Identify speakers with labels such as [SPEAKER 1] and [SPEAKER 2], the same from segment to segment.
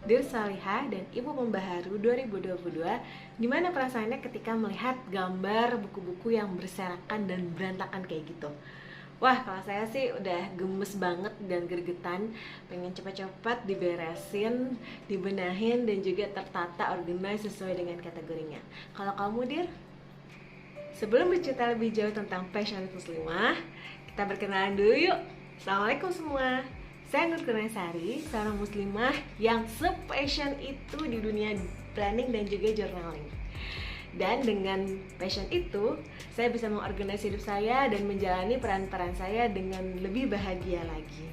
[SPEAKER 1] Dear Salihah dan Ibu Pembaharu 2022, gimana perasaannya ketika melihat gambar buku-buku yang berserakan dan berantakan kayak gitu? Wah, kalau saya sih udah gemes banget dan gregetan, pengen cepat-cepat diberesin, dibenahin, dan juga tertata, organize sesuai dengan kategorinya. Kalau kamu, Dir? Sebelum bercerita lebih jauh tentang passion muslimah, kita berkenalan dulu yuk. Assalamualaikum semua. Saya Nur Kurniasari, seorang muslimah yang se-passion itu di dunia planning dan juga journaling. Dan dengan passion itu, saya bisa mengorganisasi hidup saya dan menjalani peran-peran saya dengan lebih bahagia lagi.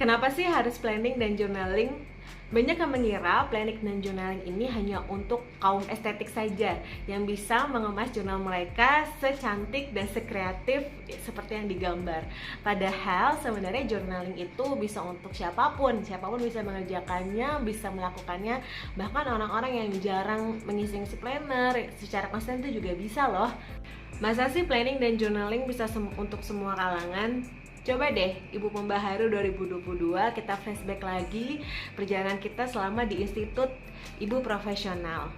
[SPEAKER 1] Kenapa sih harus planning dan journaling? Banyak yang mengira planning dan journaling ini hanya untuk kaum estetik saja yang bisa mengemas jurnal mereka secantik dan sekreatif seperti yang digambar. Padahal sebenarnya journaling itu bisa untuk siapapun bisa mengerjakannya, bisa melakukannya. Bahkan orang-orang yang jarang mengisi planner secara konsisten itu juga bisa loh. Masa sih planning dan journaling bisa untuk semua kalangan? Coba deh, Ibu Pembaharu 2022 kita flashback lagi perjalanan kita selama di Institut Ibu Profesional.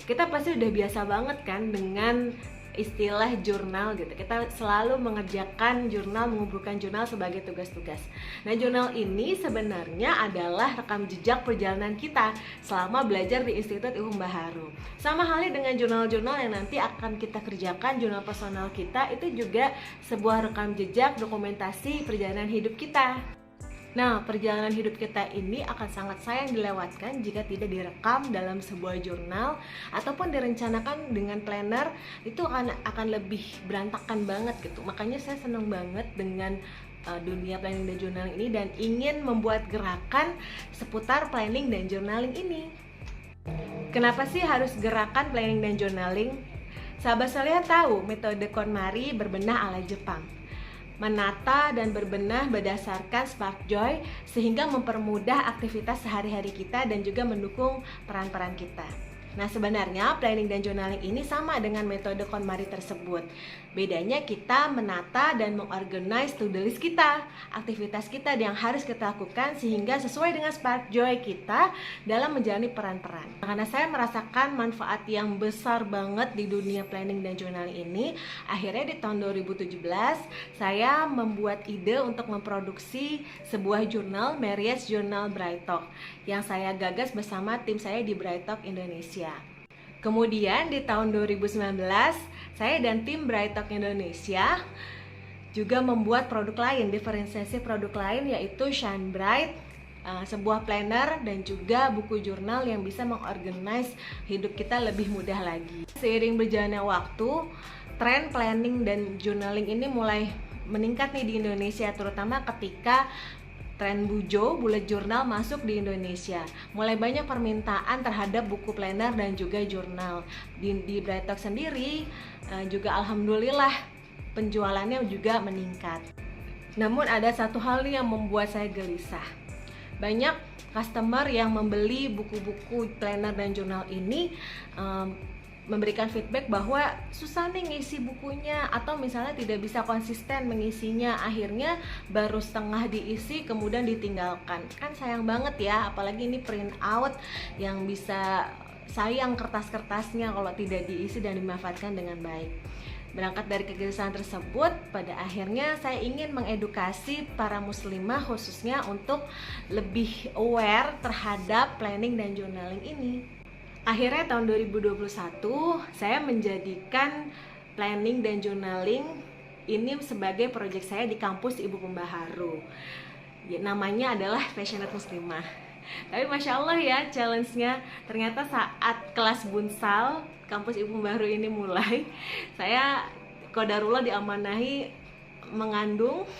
[SPEAKER 1] Kita pasti udah biasa banget kan dengan istilah jurnal gitu. Kita selalu mengerjakan jurnal, mengumpulkan jurnal sebagai tugas-tugas. Nah, jurnal ini sebenarnya adalah rekam jejak perjalanan kita selama belajar di Institut Ibu Pembaharu. Sama halnya dengan jurnal-jurnal yang nanti akan kita kerjakan, jurnal personal kita itu juga sebuah rekam jejak dokumentasi perjalanan hidup kita. Nah, perjalanan hidup kita ini akan sangat sayang dilewatkan jika tidak direkam dalam sebuah jurnal ataupun direncanakan dengan planner. Itu akan lebih berantakan banget gitu. Makanya saya senang banget dengan dunia planning dan journaling ini dan ingin membuat gerakan seputar planning dan journaling ini. Kenapa sih harus gerakan planning dan journaling? Sahabat Salihah tahu metode KonMari berbenah ala Jepang. Menata dan berbenah berdasarkan spark joy sehingga mempermudah aktivitas sehari-hari kita dan juga mendukung peran-peran kita. Nah, sebenarnya planning dan journaling ini sama dengan metode KonMari tersebut. Bedanya kita menata dan mengorganize to-do list kita, aktivitas kita yang harus kita lakukan sehingga sesuai dengan spark joy kita dalam menjalani peran-peran. Karena saya merasakan manfaat yang besar banget di dunia planning dan journaling ini, akhirnya di tahun 2017 saya membuat ide untuk memproduksi sebuah jurnal, Marriage Journal Brightalk, yang saya gagas bersama tim saya di Brightalk Indonesia. Kemudian di tahun 2019, saya dan tim Brightalk Indonesia juga membuat produk lain, diferensiasi produk lain yaitu Shine Bright, sebuah planner dan juga buku jurnal yang bisa mengorganize hidup kita lebih mudah lagi. Seiring berjalannya waktu, tren planning dan journaling ini mulai meningkat nih di Indonesia, terutama ketika tren Bujo, bullet journal masuk di Indonesia. Mulai banyak permintaan terhadap buku planner dan juga jurnal. Di Brightalk sendiri juga alhamdulillah penjualannya juga meningkat. Namun ada satu hal yang membuat saya gelisah. Banyak customer yang membeli buku-buku planner dan jurnal ini memberikan feedback bahwa susah nih ngisi bukunya atau misalnya tidak bisa konsisten mengisinya, akhirnya baru setengah diisi kemudian ditinggalkan. Kan sayang banget ya, apalagi ini print out yang bisa sayang kertas-kertasnya kalau tidak diisi dan dimanfaatkan dengan baik. Berangkat dari kegelisahan tersebut, pada akhirnya saya ingin mengedukasi para muslimah khususnya untuk lebih aware terhadap planning dan journaling ini. Akhirnya tahun 2021 saya menjadikan planning dan journaling ini sebagai proyek saya di kampus Ibu Pembaharu. Ya, namanya adalah Passionate Muslimah. Tapi Masya Allah ya, challenge-nya ternyata saat kelas Bunsal kampus Ibu Pembaharu ini mulai, saya qadarullah diamanahi mengandung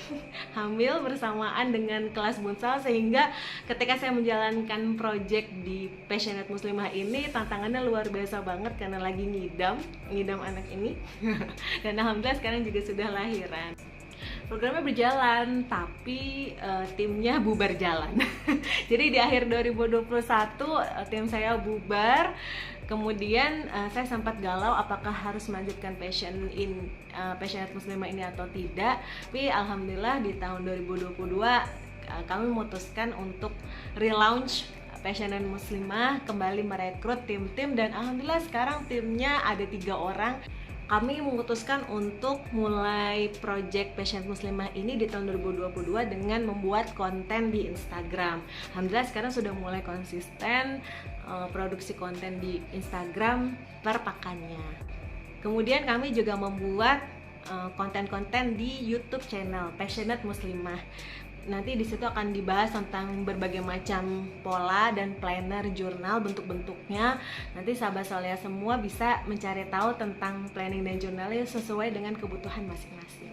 [SPEAKER 1] hamil bersamaan dengan kelas Bunsal, sehingga ketika saya menjalankan proyek di Passionate Muslimah ini tantangannya luar biasa banget karena lagi ngidam anak ini dan alhamdulillah sekarang juga sudah lahiran. Programnya berjalan tapi timnya bubar jalan. Jadi di akhir 2021 tim saya bubar. Kemudian saya sempat galau apakah harus melanjutkan Passionate Muslimah ini atau tidak. Tapi alhamdulillah di tahun 2022 kami memutuskan untuk relaunch Passionate Muslimah kembali merekrut tim-tim, dan alhamdulillah sekarang timnya ada 3 orang. Kami memutuskan untuk mulai project Passionate Muslimah ini di tahun 2022 dengan membuat konten di Instagram. Alhamdulillah sekarang sudah mulai konsisten produksi konten di Instagram per pakannya. Kemudian kami juga membuat konten-konten di YouTube channel Passionate Muslimah. Nanti di situ akan dibahas tentang berbagai macam pola dan planner jurnal bentuk-bentuknya. Nanti sahabat Solea semua bisa mencari tahu tentang planning dan jurnalnya sesuai dengan kebutuhan masing-masing.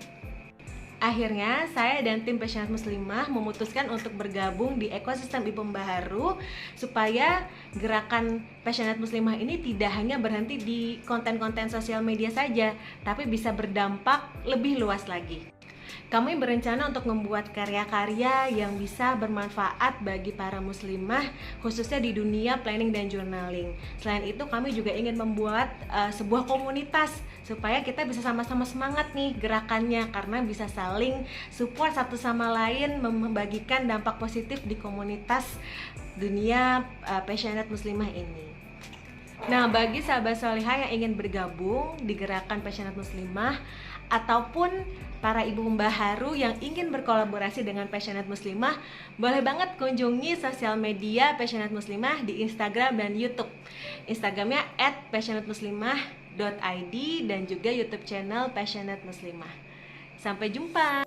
[SPEAKER 1] Akhirnya saya dan tim Passionate Muslimah memutuskan untuk bergabung di ekosistem Ibu Mbaharu supaya gerakan Passionate Muslimah ini tidak hanya berhenti di konten-konten sosial media saja, tapi bisa berdampak lebih luas lagi. Kami berencana untuk membuat karya-karya yang bisa bermanfaat bagi para muslimah, khususnya di dunia planning dan journaling. Selain itu, kami juga ingin membuat sebuah komunitas supaya kita bisa sama-sama semangat nih gerakannya, karena bisa saling support satu sama lain, membagikan dampak positif di komunitas dunia Passionate Muslimah ini. Nah, bagi sahabat solihah yang ingin bergabung di gerakan Passionate Muslimah ataupun para ibu pembaharu yang ingin berkolaborasi dengan Passionate Muslimah, boleh banget kunjungi sosial media Passionate Muslimah di Instagram dan YouTube. Instagramnya @passionatemuslimah.id dan juga YouTube channel Passionate Muslimah. Sampai jumpa.